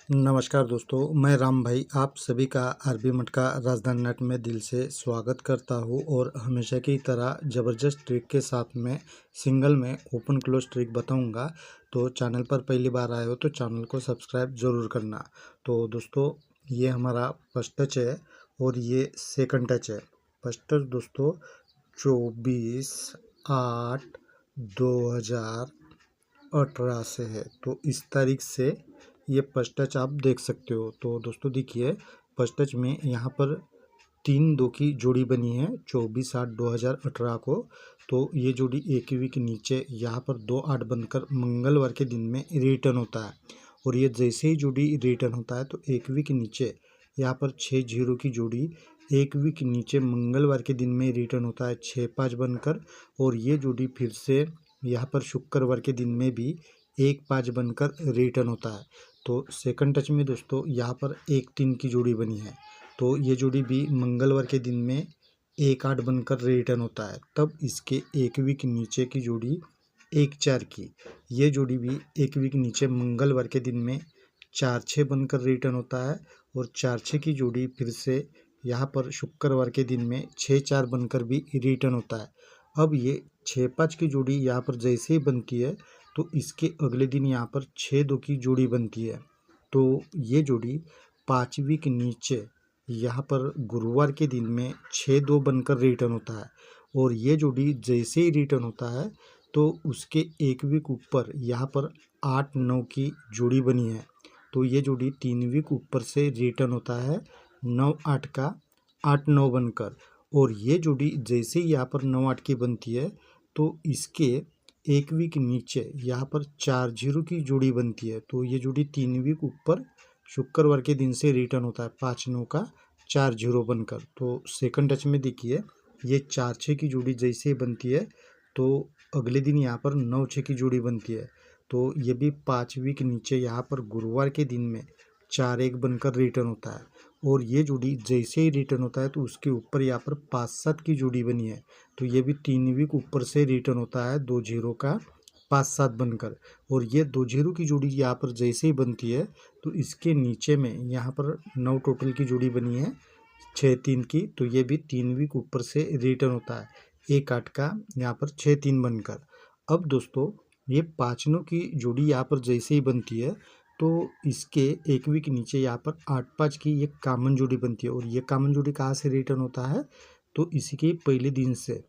नमस्कार दोस्तों, मैं राम भाई आप सभी का आरबी मटका राजधानी नेट में दिल से स्वागत करता हूं और हमेशा की तरह ज़बरदस्त ट्रिक के साथ में सिंगल में ओपन क्लोज ट्रिक बताऊंगा। तो चैनल पर पहली बार आए हो तो चैनल को सब्सक्राइब ज़रूर करना। तो दोस्तों, ये हमारा फर्स्ट टच है और ये सेकंड टच है। फर्स्ट टच दोस्तों 24/8/2018 से है। तो इस तारीख से ये फर्स्ट टच आप देख सकते हो। तो दोस्तों देखिए, फर्स्ट टच में यहाँ पर 3 2 की जोड़ी बनी है 24/8/2018 को। तो ये जोड़ी एक वीक के नीचे यहाँ पर 2 8 बनकर मंगलवार के दिन में रिटर्न होता है। और ये जैसे ही जोड़ी रिटर्न होता है तो एक वीक के नीचे यहाँ पर 6 0 की जोड़ी एक वीक के नीचे मंगलवार के दिन में रिटर्न होता है 6 5 बनकर। और ये जोड़ी फिर से यहाँ पर शुक्रवार के दिन में भी 1 5 बनकर रिटर्न होता है। तो सेकंड टच में दोस्तों यहाँ पर 1 3 की जोड़ी बनी है। तो ये जोड़ी भी मंगलवार के दिन में 1 8 बनकर रिटर्न होता है। तब इसके एक वीक नीचे की जोड़ी 1 4 की, ये जोड़ी भी एक वीक नीचे मंगलवार के दिन में 4 6 बनकर रिटर्न होता है। और 4 6 की जोड़ी फिर से यहाँ पर शुक्रवार के दिन में 6 4 बनकर भी रिटर्न होता है। अब ये 6 5 की जोड़ी यहाँ पर जैसे ही बनती है तो इसके अगले दिन यहाँ पर 6 2 की जोड़ी बनती है। तो ये जोड़ी 5 वीक नीचे यहाँ पर गुरुवार के दिन में 6 2 बनकर रिटर्न होता है। और ये जोड़ी जैसे ही रिटर्न होता है तो उसके एक वीक ऊपर यहाँ पर 8 9 की जोड़ी बनी है। तो ये जोड़ी 3 वीक ऊपर से रिटर्न होता है 9 8 का 8 9 बनकर। और ये जोड़ी जैसे ही यहाँ पर 9 8 की बनती है तो इसके एक वीक नीचे यहाँ पर 4 0 की जोड़ी बनती है। तो ये जोड़ी 3 वीक ऊपर शुक्रवार के दिन से रिटर्न होता है 5 9 का 4 0 बनकर। तो सेकंड टच में देखिए, ये 4 6 की जोड़ी जैसे ही बनती है तो अगले दिन यहाँ पर 9 6 की जोड़ी बनती है। तो ये भी 5 वीक नीचे यहाँ पर गुरुवार के दिन में 4 1 बनकर रिटर्न होता है। और ये जोड़ी जैसे ही रिटर्न होता है तो उसके ऊपर यहाँ पर 5 7 की जोड़ी बनी है। तो ये भी 3 वीक ऊपर से रिटर्न होता है 2 0 का 5 7 बनकर। और ये 2 0 की जोड़ी यहाँ पर जैसे ही बनती है तो इसके नीचे में यहाँ पर 9 टोटल की जोड़ी बनी है 6 3 की। तो ये भी 3 वीक ऊपर से रिटर्न होता है 1 8 का यहाँ पर 6 3 बनकर। अब दोस्तों, ये 5 9 की जोड़ी यहाँ पर जैसे ही बनती है तो इसके एक वीक नीचे यहाँ पर 8 5 की ये कॉमन जोड़ी बनती है। और ये कॉमन जोड़ी कहाँ से रिटर्न होता है तो इसी के पहले दिन से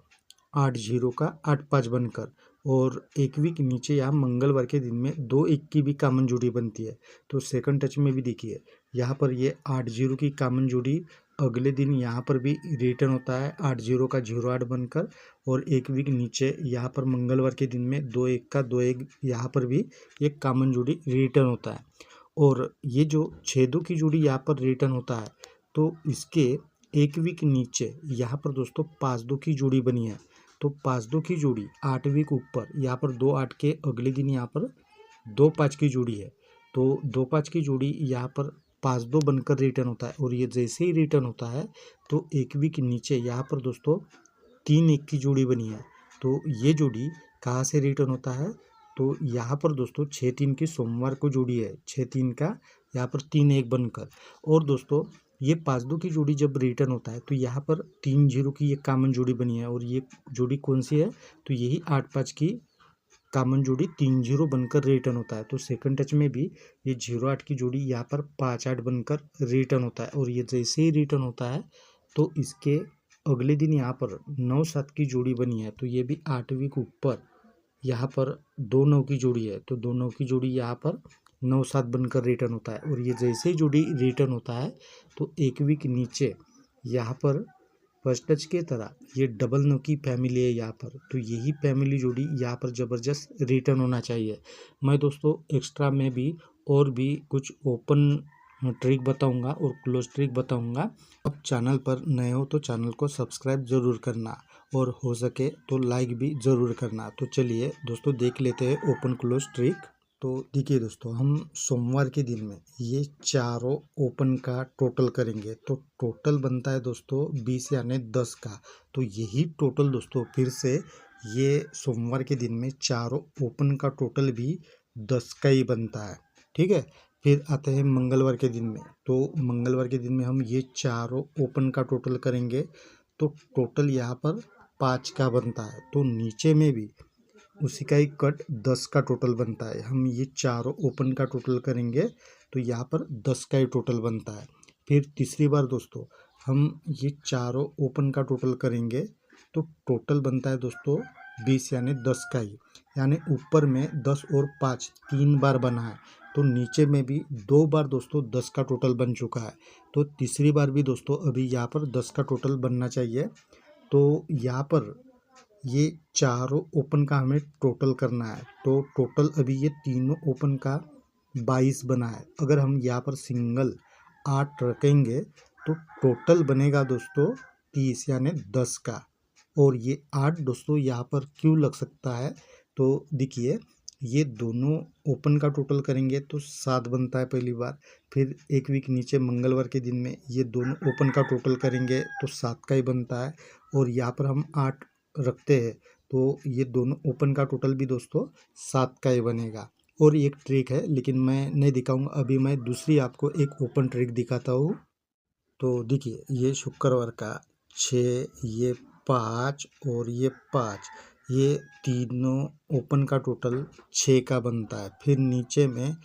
8 0 का 8 5 बनकर। और एक वीक नीचे यहाँ मंगलवार के दिन में 2 1 की भी कॉमन जोड़ी बनती है। तो सेकंड टच में भी देखिए, यहाँ पर ये 8 0 की कॉमन जोड़ी अगले दिन यहाँ पर भी रिटर्न होता है 8 0 का 0 8 बनकर। और एक वीक नीचे यहाँ पर मंगलवार के दिन में 2 1 का 2 1 यहाँ पर भी एक कॉमन जोड़ी रिटर्न होता है। और ये जो 6 2 की जोड़ी यहाँ पर रिटर्न होता है तो इसके एक वीक नीचे यहाँ पर दोस्तों 5 2 की जोड़ी बनी है। तो 5 2 की जोड़ी 8 वीक ऊपर यहाँ पर 2 8 के अगले दिन यहाँ पर 2 5 की जोड़ी है। तो 2 5 की जोड़ी यहाँ पर 5 2 बनकर रिटर्न होता है। और ये जैसे ही रिटर्न होता है तो एक वीक नीचे यहाँ पर दोस्तों 3 1 की जोड़ी बनी है। तो ये जोड़ी कहाँ से रिटर्न होता है तो यहाँ पर दोस्तों 6 3 की सोमवार को जोड़ी है 6 3 का यहाँ पर 3 1 बनकर। और दोस्तों, ये 5 2 की जोड़ी जब रिटर्न होता है तो यहाँ पर 3 0 की ये कॉमन जोड़ी बनी है। और ये जोड़ी कौन सी है तो यही 8 5 की कॉमन जोड़ी 3 0 बनकर रिटर्न होता है। तो सेकंड टच में भी ये 0 8 की जोड़ी यहाँ पर 5 8 बनकर रिटर्न होता है। और ये जैसे ही रिटर्न होता है तो इसके अगले दिन यहाँ पर 9 7 की जोड़ी बनी है। तो ये भी 8 वीक ऊपर यहाँ पर 2 9 की जोड़ी है। तो 2 9 की जोड़ी यहाँ पर 9 7 बनकर रिटर्न होता है। और ये जैसे ही जोड़ी रिटर्न होता है तो एक वीक नीचे यहाँ पर फर्स्ट टच के तरह ये डबल 9 की फैमिली है यहाँ पर। तो यही फैमिली जोड़ी यहाँ पर ज़बरदस्त रिटर्न होना चाहिए। मैं दोस्तों एक्स्ट्रा में भी और भी कुछ ओपन ट्रिक बताऊंगा और क्लोज ट्रिक बताऊंगा। अब चैनल पर नए हो तो चैनल को सब्सक्राइब ज़रूर करना और हो सके तो लाइक भी ज़रूर करना। तो चलिए दोस्तों देख लेते हैं ओपन क्लोज ट्रिक। तो देखिए दोस्तों, हम सोमवार के दिन में ये चारों ओपन का टोटल करेंगे तो टोटल बनता है दोस्तों 20 यानी 10 का। तो यही टोटल दोस्तों फिर से ये सोमवार के दिन में चारों ओपन का टोटल भी 10 का ही बनता है। ठीक है, फिर आते हैं मंगलवार के दिन में। तो मंगलवार के दिन में हम ये चारों ओपन का टोटल करेंगे तो टोटल यहाँ पर 5 का बनता है। तो नीचे में भी उसी का एक कट 10 का टोटल बनता है। हम ये चारों ओपन का टोटल करेंगे तो यहाँ पर 10 का ही टोटल बनता है। फिर तीसरी बार दोस्तों हम ये चारों ओपन का टोटल करेंगे तो टोटल बनता है दोस्तों 20 यानी 10 का ही, यानी ऊपर में 10 और 5 3 बार बना है तो नीचे में भी 2 बार दोस्तों 10 का टोटल बन चुका है। तो तीसरी बार भी दोस्तों अभी यहाँ पर 10 का टोटल बनना चाहिए। तो यहाँ पर ये चारों ओपन का हमें टोटल करना है। तो टोटल अभी ये तीनों ओपन का 22 बना है। अगर हम यहाँ पर सिंगल 8 रखेंगे तो टोटल बनेगा दोस्तों 30 यानी 10 का। और ये 8 दोस्तों यहाँ पर क्यों लग सकता है, तो देखिए ये दोनों ओपन का टोटल करेंगे तो 7 बनता है पहली बार। फिर एक वीक नीचे मंगलवार के दिन में ये दोनों ओपन का टोटल करेंगे तो 7 का ही बनता है। और यहाँ पर हम 8 रखते हैं तो ये दोनों ओपन का टोटल भी दोस्तों 7 का ही बनेगा। और एक ट्रिक है लेकिन मैं नहीं दिखाऊंगा, अभी मैं दूसरी आपको एक ओपन ट्रिक दिखाता हूँ। तो देखिए ये शुक्रवार का 6, ये 5 और ये 5, ये तीनों ओपन का टोटल 6 का बनता है। फिर नीचे में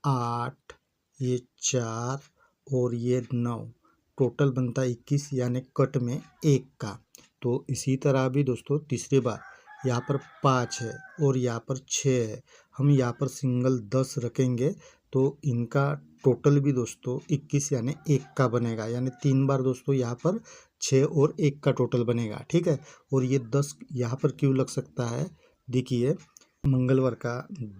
8, ये 4 और ये 9, टोटल बनता है 21 यानी कट में 1 का। तो इसी तरह भी दोस्तों तीसरी बार यहाँ पर 5 है और यहाँ पर 6 है, हम यहाँ पर सिंगल 10 रखेंगे तो इनका टोटल भी दोस्तों 21 यानी 1 का बनेगा। यानी 3 बार दोस्तों यहाँ पर 6 और 1 का टोटल बनेगा, ठीक है। और ये 10 यहाँ पर क्यों लग सकता है, देखिए मंगलवार का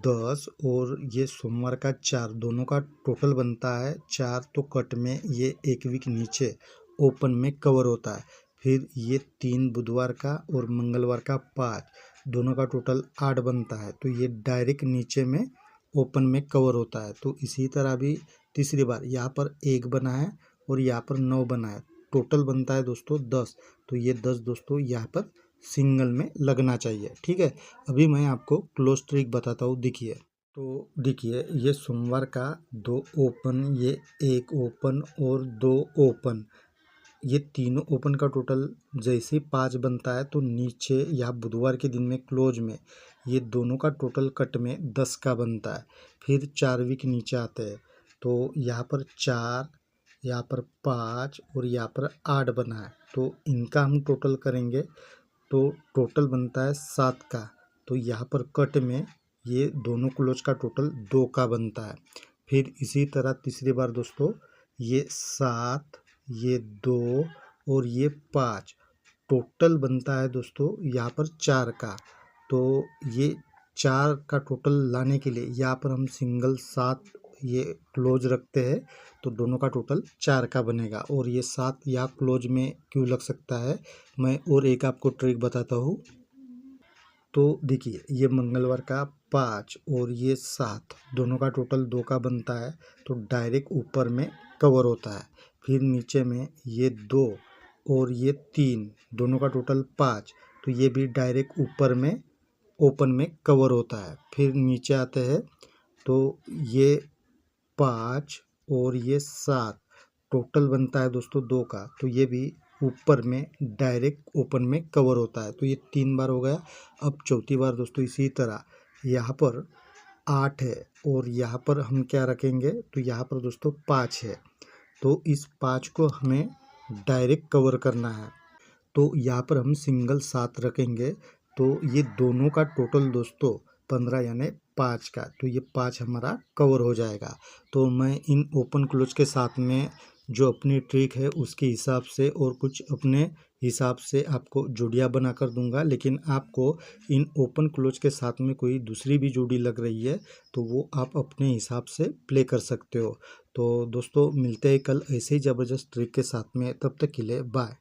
10 और ये सोमवार का 4, दोनों का टोटल बनता है 4। तो कट में ये एक वीक नीचे ओपन में कवर होता है। फिर ये 3 बुधवार का और मंगलवार का 5, दोनों का टोटल 8 बनता है तो ये डायरेक्ट नीचे में ओपन में कवर होता है। तो इसी तरह भी तीसरी बार यहाँ पर 1 बना है और यहाँ पर 9 बना है, टोटल बनता है दोस्तों 10। तो ये 10 दोस्तों यहाँ पर सिंगल में लगना चाहिए, ठीक है। अभी मैं आपको क्लोज ट्रिक बताता हूँ, देखिए। तो देखिए ये सोमवार का 2 ओपन, ये 1 ओपन और 2 ओपन, ये तीनों ओपन का टोटल जैसे 5 बनता है तो नीचे या बुधवार के दिन में क्लोज में ये दोनों का टोटल कट में 10 का बनता है। फिर 4 वीक नीचे आते हैं तो यहाँ पर 4, यहाँ पर 5 और यहाँ पर 8 बना है तो इनका हम टोटल करेंगे तो टोटल बनता है 7 का। तो यहाँ पर कट में ये दोनों क्लोज का टोटल 2 का बनता है। फिर इसी तरह तीसरी बार दोस्तों ये 7, ये 2 और ये 5, टोटल बनता है दोस्तों यहाँ पर 4 का। तो ये 4 का टोटल लाने के लिए यहाँ पर हम सिंगल 7 ये क्लोज रखते हैं तो दोनों का टोटल 4 का बनेगा। और ये 7 यहाँ क्लोज में क्यों लग सकता है, मैं और एक आपको ट्रिक बताता हूँ। तो देखिए ये मंगलवार का 5 और ये 7, दोनों का टोटल 2 का बनता है तो डायरेक्ट ऊपर में कवर होता है। फिर नीचे में ये 2 और ये 3, दोनों का टोटल 5, तो ये भी डायरेक्ट ऊपर में ओपन में कवर होता है। फिर नीचे आते हैं तो ये 5 और ये 7, टोटल बनता है दोस्तों 2 का, तो ये भी ऊपर में डायरेक्ट ओपन में कवर होता है। तो ये 3 बार हो गया। अब चौथी बार दोस्तों इसी तरह यहाँ पर 8 है और यहाँ पर हम क्या रखेंगे, तो यहाँ पर दोस्तों 5 है तो इस 5 को हमें डायरेक्ट कवर करना है। तो यहाँ पर हम सिंगल 7 रखेंगे तो ये दोनों का टोटल दोस्तों 15 यानी 5 का, तो ये 5 हमारा कवर हो जाएगा। तो मैं इन ओपन क्लोज के साथ में जो अपनी ट्रिक है उसके हिसाब से और कुछ अपने हिसाब से आपको जोड़ियाँ बना कर दूंगा, लेकिन आपको इन ओपन क्लोज के साथ में कोई दूसरी भी जोड़ी लग रही है तो वो आप अपने हिसाब से प्ले कर सकते हो। तो दोस्तों मिलते हैं कल ऐसे ही ज़बरदस्त ट्रिक के साथ में, तब तक के लिए बाय।